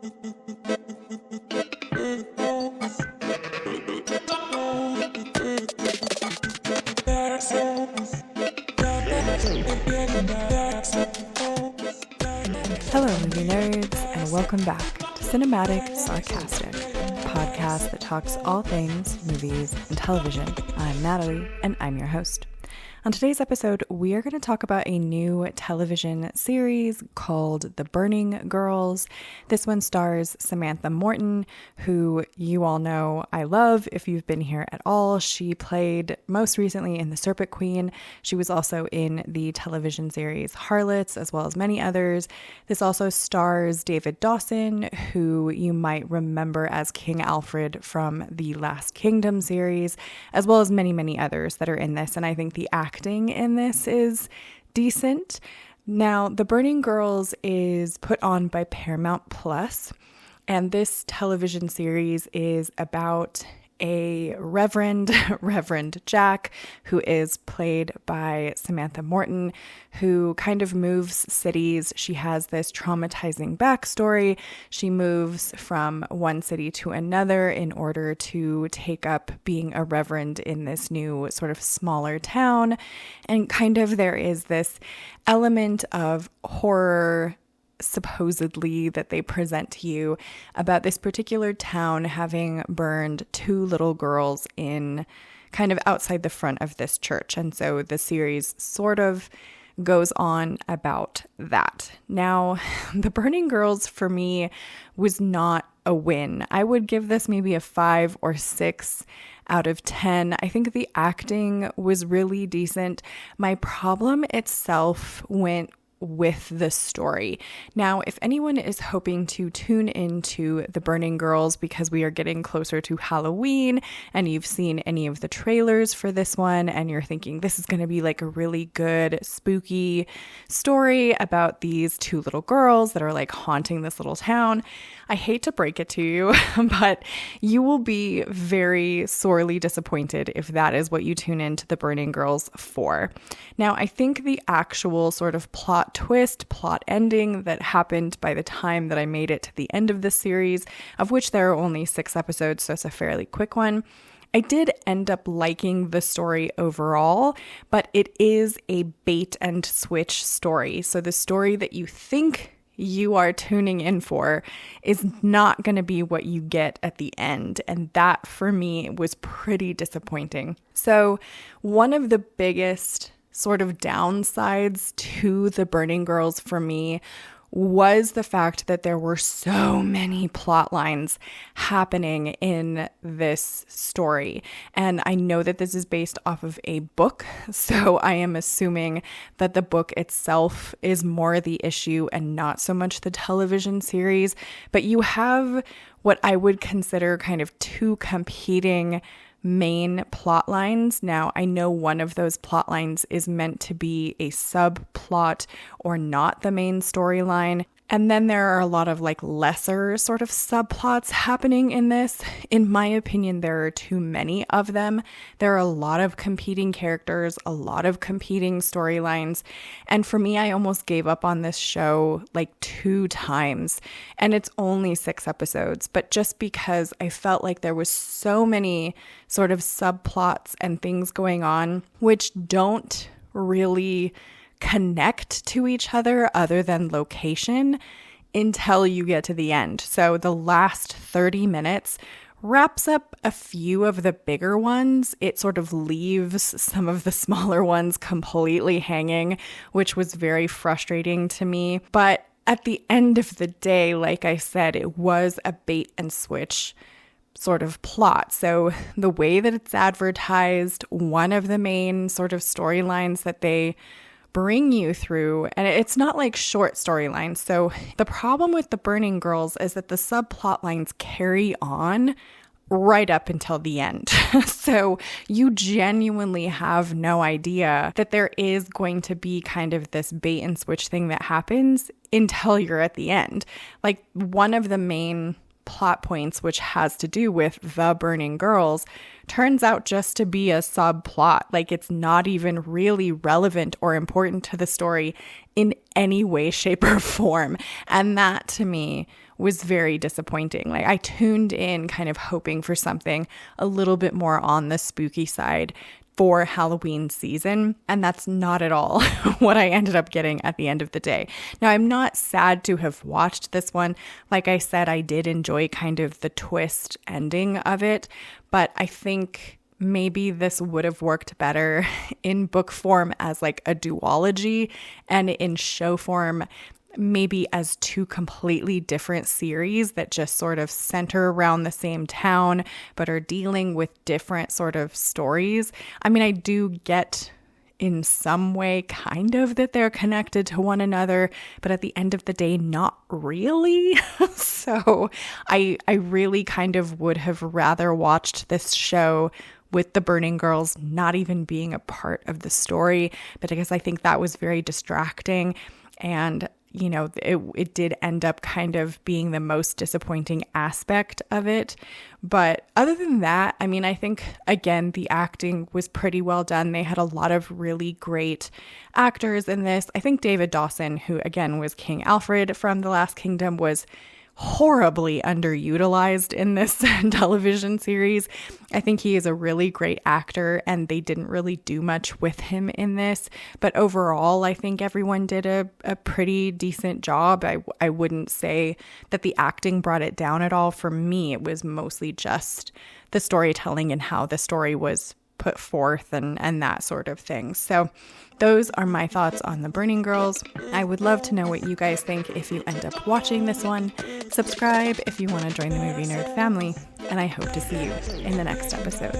Hello, movie nerds, and welcome back to Cinematic Sarcastic, a podcast that talks all things movies and television. I'm Natalie, and I'm your host. On today's episode, we are going to talk about a new television series called The Burning Girls. This one stars Samantha Morton, who you all know I love if you've been here at all. She played most recently in The Serpent Queen. She was also in the television series Harlots, as well as many others. This also stars David Dawson, who you might remember as King Alfred from the Last Kingdom series, as well as many, many others that are in this. And I think the acting in this is decent. Now, The Burning Girls is put on by Paramount Plus, and this television series is about a Reverend Jack, who is played by Samantha Morton, who kind of moves cities. She has this traumatizing backstory. She moves from one city to another in order to take up being a reverend in this new sort of smaller town. And kind of there is this element of horror supposedly that they present to you about this particular town having burned two little girls in kind of outside the front of this church. And so the series sort of goes on about that. Now, The Burning Girls for me was not a win. I would give this maybe a 5 or 6 out of 10. I think the acting was really decent. My problem itself went with the story. Now, if anyone is hoping to tune into The Burning Girls because we are getting closer to Halloween and you've seen any of the trailers for this one and you're thinking this is going to be like a really good spooky story about these two little girls that are like haunting this little town, I hate to break it to you, but you will be very sorely disappointed if that is what you tune into The Burning Girls for. Now, I think the actual sort of plot twist, plot ending that happened by the time that I made it to the end of this series, of which there are only 6 episodes, so it's a fairly quick one. I did end up liking the story overall, but it is a bait and switch story. So the story that you think you are tuning in for is not going to be what you get at the end. And that for me was pretty disappointing. So one of the biggest sort of downsides to The Burning Girls for me was the fact that there were so many plot lines happening in this story. And I know that this is based off of a book, so I am assuming that the book itself is more the issue and not so much the television series. But you have what I would consider kind of 2 competing main plot lines. Now, I know one of those plot lines is meant to be a subplot or not the main storyline. And then there are a lot of like lesser sort of subplots happening in this. In my opinion, there are too many of them. There are a lot of competing characters, a lot of competing storylines. And for me, I almost gave up on this show like 2 times. And it's only 6 episodes. But just because I felt like there was so many sort of subplots and things going on, which don't really connect to each other than location until you get to the end. So the last 30 minutes wraps up a few of the bigger ones. It sort of leaves some of the smaller ones completely hanging, which was very frustrating to me. But at the end of the day, like I said, it was a bait and switch sort of plot. So the way that it's advertised, one of the main sort of storylines that they bring you through, and it's not like short storylines. So the problem with The Burning Girls is that the subplot lines carry on right up until the end. So you genuinely have no idea that there is going to be kind of this bait and switch thing that happens until you're at the end. Like one of the main plot points, which has to do with The Burning Girls, turns out just to be a subplot. Like it's not even really relevant or important to the story in any way, shape, or form. And that to me was very disappointing. Like, I tuned in kind of hoping for something a little bit more on the spooky side for Halloween season, and that's not at all what I ended up getting at the end of the day. Now, I'm not sad to have watched this one. Like I said, I did enjoy kind of the twist ending of it, but I think maybe this would have worked better in book form as like a duology, and in show form maybe as two completely different series that just sort of center around the same town but are dealing with different sort of stories. I mean, I do get in some way kind of that they're connected to one another, but at the end of the day, not really. So I really kind of would have rather watched this show with the Burning Girls not even being a part of the story, but because I think that was very distracting, and you know, it did end up kind of being the most disappointing aspect of it. But other than that, I mean, I think, again, the acting was pretty well done. They had a lot of really great actors in this. I think David Dawson, who, again, was King Alfred from The Last Kingdom, was horribly underutilized in this television series. I think he is a really great actor, and they didn't really do much with him in this. But overall, I think everyone did a pretty decent job. I wouldn't say that the acting brought it down at all. For me, it was mostly just the storytelling and how the story was put forth and that sort of thing. So those are my thoughts on The Burning Girls. I would love to know what you guys think if you end up watching this one. Subscribe if you want to join the Movie Nerd family, and I hope to see you in the next episode.